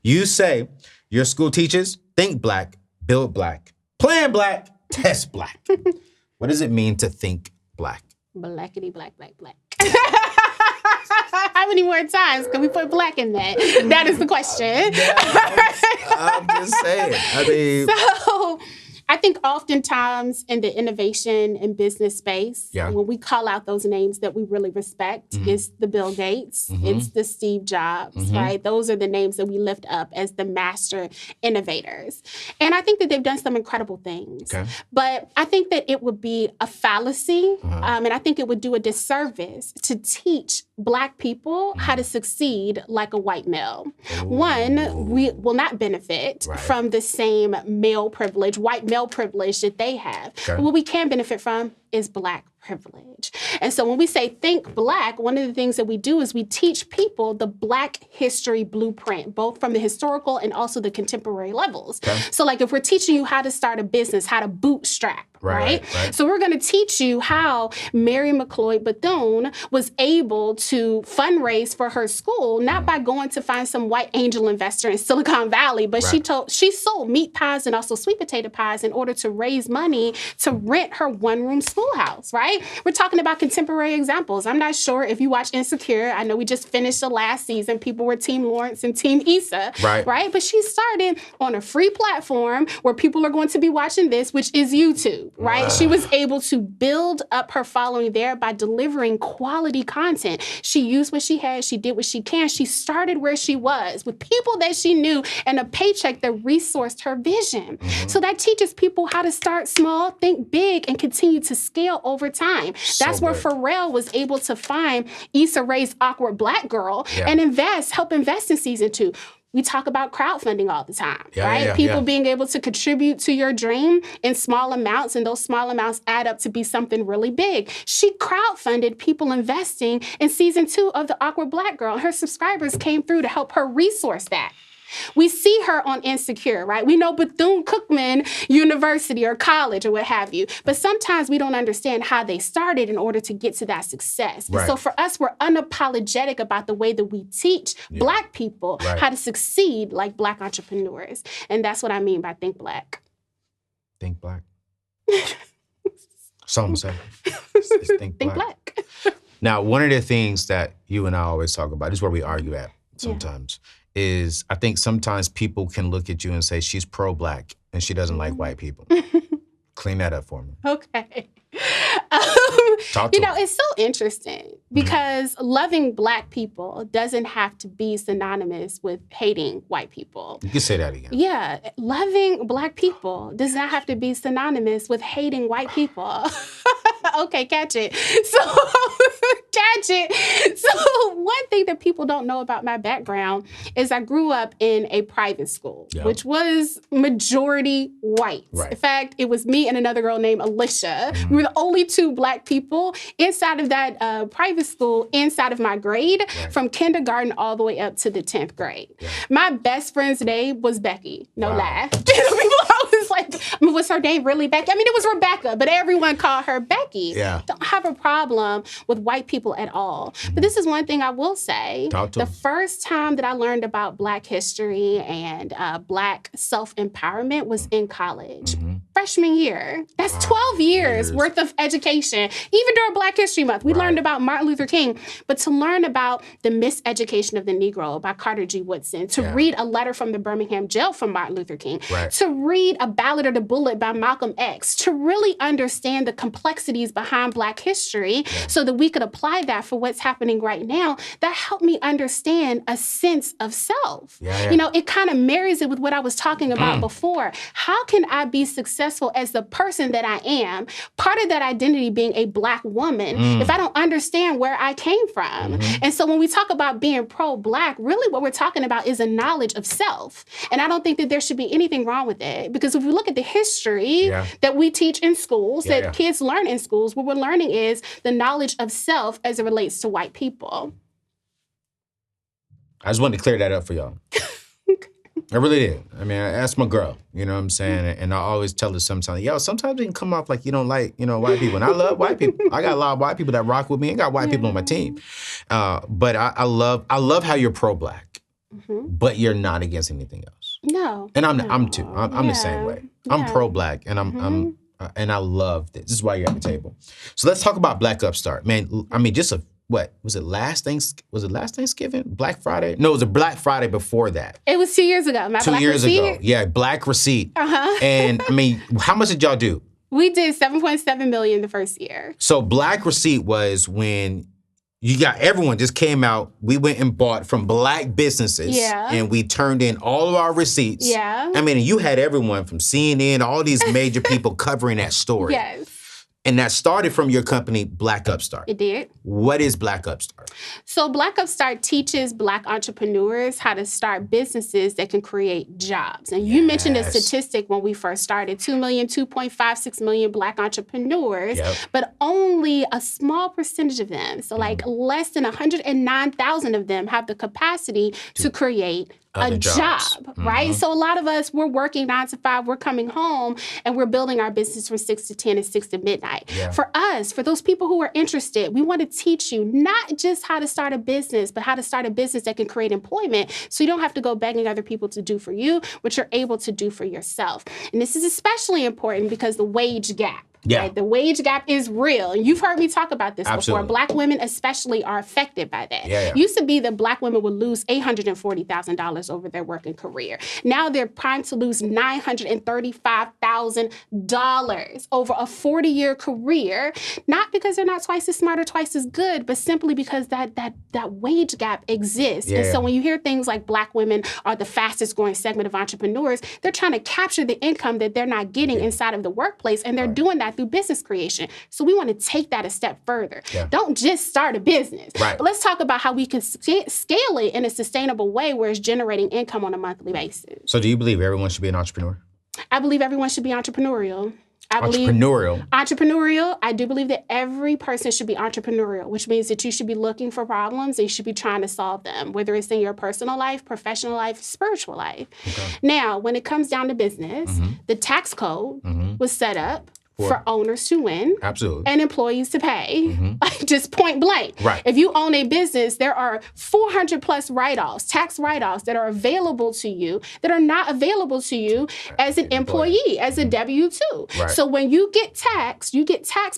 You say your school teaches, think Black, build Black, plan Black, test Black. What does it mean to think Black? Blackity black, black, black. How many more times can we put Black in that? That is the question. I'm just saying. I mean, so I think oftentimes in the innovation and business space, when we call out those names that we really respect, it's the Bill Gates, it's the Steve Jobs, right? Those are the names that we lift up as the master innovators. And I think that they've done some incredible things. Okay. But I think that it would be a fallacy, and I think it would do a disservice to teach Black people how to succeed like a white male. Ooh. One, we will not benefit from the same male privilege, white male privilege that they have. Okay. But what we can benefit from is Black privilege. And so when we say think Black, one of the things that we do is we teach people the Black history blueprint, both from the historical and also the contemporary levels. Okay. So like if we're teaching you how to start a business, how to bootstrap, right? So we're going to teach you how Mary McLeod Bethune was able to fundraise for her school, not by going to find some white angel investor in Silicon Valley, but she sold meat pies and also sweet potato pies in order to raise money to rent her one-room schoolhouse, right? We're talking about contemporary examples. I'm not sure if you watch Insecure. I know we just finished the last season. People were Team Lawrence and Team Issa, right? But she started on a free platform where people are going to be watching this, which is YouTube, right? She was able to build up her following there by delivering quality content. She used what she had. She did what she can. She started where she was with people that she knew and a paycheck that resourced her vision. So that teaches people how to start small, think big, and continue to scale over time. That's where Pharrell was able to find Issa Rae's Awkward Black Girl and help invest in season 2. We talk about crowdfunding all the time, right? People being able to contribute to your dream in small amounts, and those small amounts add up to be something really big. She crowdfunded people investing in season 2 of The Awkward Black Girl. Her subscribers came through to help her resource that. We see her on Insecure, right? We know Bethune-Cookman University or college or what have you, but sometimes we don't understand how they started in order to get to that success. Right. So for us, we're unapologetic about the way that we teach Black people how to succeed like Black entrepreneurs. And that's what I mean by think Black. Think Black. Something say. It's think Black. Now, one of the things that you and I always talk about, this is where we argue at sometimes, is I think sometimes people can look at you and say, she's pro-Black and she doesn't like white people. Clean that up for me. Okay. It's so interesting because loving Black people doesn't have to be synonymous with hating white people. You can say that again. Yeah. Loving Black people does not have to be synonymous with hating white people. Okay, catch it. Catch it. So one thing that people don't know about my background is I grew up in a private school, which was majority white. Right. In fact, it was me and another girl named Alicia. We were the only 2 Black people inside of that private school, inside of my grade, from kindergarten all the way up to the 10th grade. My best friend's name was Becky. No lie. Was her name really Becky? I mean, it was Rebecca, but everyone called her Becky. Don't have a problem with white people at all. But this is one thing I will say. The first time that I learned about Black history and Black self-empowerment was in college. Freshman year. That's 12 years worth of education. Even during Black History Month, we learned about Martin Luther King. But to learn about the miseducation of the Negro by Carter G. Woodson, to read a letter from the Birmingham jail from Martin Luther King, to read A Ballad of the Bullet by Malcolm X, to really understand the complexities behind Black history so that we could apply that for what's happening right now, that helped me understand a sense of self. It kind of marries it with what I was talking about before. How can I be successful as the person that I am, part of that identity being a Black woman, if I don't understand where I came from? And so when we talk about being pro-Black, really what we're talking about is a knowledge of self. And I don't think that there should be anything wrong with it, because if we look at the history that we teach in schools, that kids learn in schools, what we're learning is the knowledge of self as it relates to white people. I just wanted to clear that up for y'all. I really did. I mean, I asked my girl, you know what I'm saying? And I always tell her sometimes, sometimes it can come off like you don't like, white people. And I love white people. I got a lot of white people that rock with me. I got white people on my team. But I love how you're pro-Black. but you're not against anything else. No. And I'm too. I'm the same way. I'm pro-Black, and I'm and I love this. This is why you're at the table. So let's talk about Black Upstart, man. I mean, just what was it last Thanksgiving? Black Friday? No, it was a Black Friday before that. It was 2 years ago. 2 years ago. Yeah, Black Receipt. And I mean, how much did y'all do? We did $7.7 million the first year. So Black Receipt was when you got everyone just came out. We went and bought from Black businesses. Yeah. And we turned in all of our receipts. Yeah. I mean, you had everyone from CNN, all these major people covering that story. Yes. And that started from your company, Black Upstart. It did. What is Black Upstart? So Black Upstart teaches Black entrepreneurs how to start businesses that can create jobs. And you mentioned a statistic when we first started, 2 million, 2.56 million Black entrepreneurs, but only a small percentage of them, so like less than 109,000 of them have the capacity to create a job, right? So a lot of us, we're working 9 to 5, we're coming home, and we're building our business from 6 to 10 and 6 to midnight. Yeah. For us, for those people who are interested, we want to teach you not just how to start a business, but how to start a business that can create employment, so you don't have to go begging other people to do for you what you're able to do for yourself. And this is especially important because the wage gap. Yeah. Right? The wage gap is real. And you've heard me talk about this Absolutely. before. Black women especially are affected by that. Yeah. Used to be that Black women would lose $840,000 over their working career. Now they're primed to lose $935,000 over a 40-year career, not because they're not twice as smart or twice as good, but simply because that wage gap exists. Yeah. And so when you hear things like Black women are the fastest growing segment of entrepreneurs, they're trying to capture the income that they're not getting inside of the workplace, and they're doing that through business creation. So we want to take that a step further. Yeah. Don't just start a business. Right. But let's talk about how we can scale it in a sustainable way where it's generating income on a monthly basis. So do you believe everyone should be an entrepreneur? I believe everyone should be entrepreneurial. Entrepreneurial. I do believe that every person should be entrepreneurial, which means that you should be looking for problems and you should be trying to solve them, whether it's in your personal life, professional life, spiritual life. Okay. Now, when it comes down to business, the tax code was set up for owners to win. Absolutely. And employees to pay. Like just point blank. Right. If you own a business, there are 400 plus write-offs, tax write-offs that are available to you that are not available to you as an employee, as a W-2. Right. So when you get taxed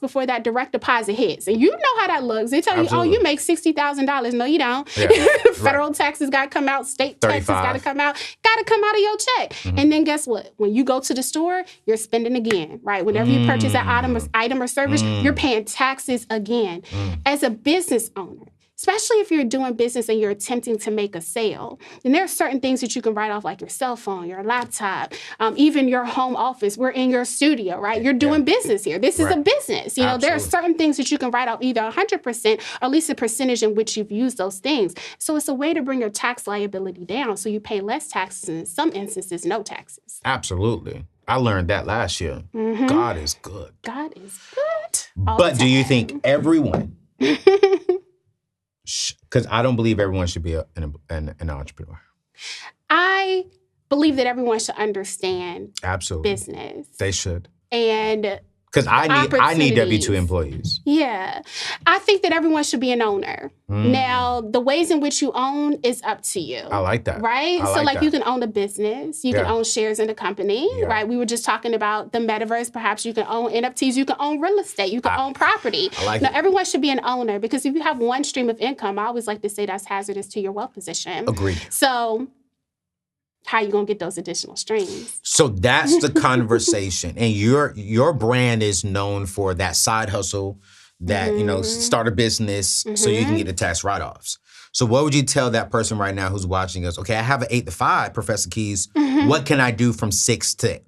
before that direct deposit hits. And you know how that looks. They tell Absolutely. you, oh, you make $60,000. No, you don't. Yeah. Federal taxes got to come out. State 35. taxes got to come out. Got to come out of your check. And then guess what? When you go to the store, you're spending again, right? Whenever you purchase that item or service, you're paying taxes again. As a business owner, especially if you're doing business and you're attempting to make a sale, then there are certain things that you can write off, like your cell phone, your laptop, even your home office. We're in your studio, right? You're doing business here. This is a business. You know, there are certain things that you can write off either 100% or at least a percentage in which you've used those things. So it's a way to bring your tax liability down so you pay less taxes and in some instances, no taxes. Absolutely. I learned that last year. God is good. God is good. But do you think everyone, because I don't believe everyone should be an entrepreneur. I believe that everyone should understand business. They should. And because I need W-2 employees. Yeah. I think that everyone should be an owner. Now, the ways in which you own is up to you. I like that. Right? So you can own a business. You can own shares in a company, right? We were just talking about the metaverse. Perhaps you can own NFTs. You can own real estate. You can own property. I like it. Everyone should be an owner because if you have one stream of income, I always like to say that's hazardous to your wealth position. Agreed. So how are you going to get those additional streams? So that's the conversation. And your brand is known for that side hustle, that, start a business so you can get the tax write-offs. So what would you tell that person right now who's watching us? Okay, I have an 8 to 5, Professor Keys. What can I do from 6 to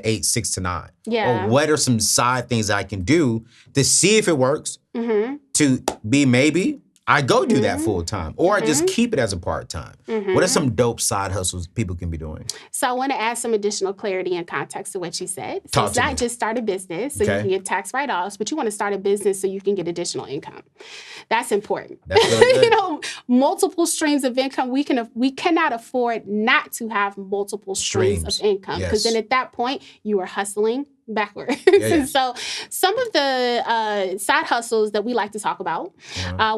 8, 6 to 9? Yeah. Or what are some side things I can do to see if it works, to be maybe I go do that full time, or I just keep it as a part time. What are some dope side hustles people can be doing? So I want to add some additional clarity and context to what you said. So it's not just start a business so you can get tax write-offs, but you want to start a business so you can get additional income. That's important. That's really good. Multiple streams of income. We cannot afford not to have multiple streams of income because then at that point you are hustling backwards. So some of the side hustles that we like to talk about,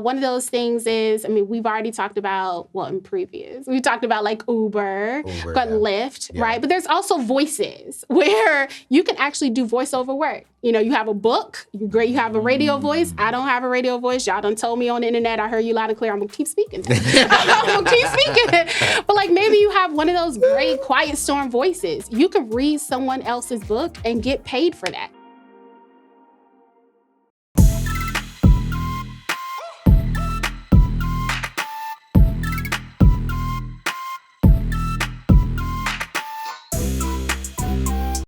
one of those things is, we've already talked about, in previous, we talked about like Uber got Lyft, right? But there's also voices where you can actually do voiceover work. You have a book, you have a radio voice. I don't have a radio voice. Y'all done told me on the internet, I heard you loud and clear. I'm gonna keep speaking. But like maybe you have one of those great quiet storm voices. You can read someone else's book and get paid for that.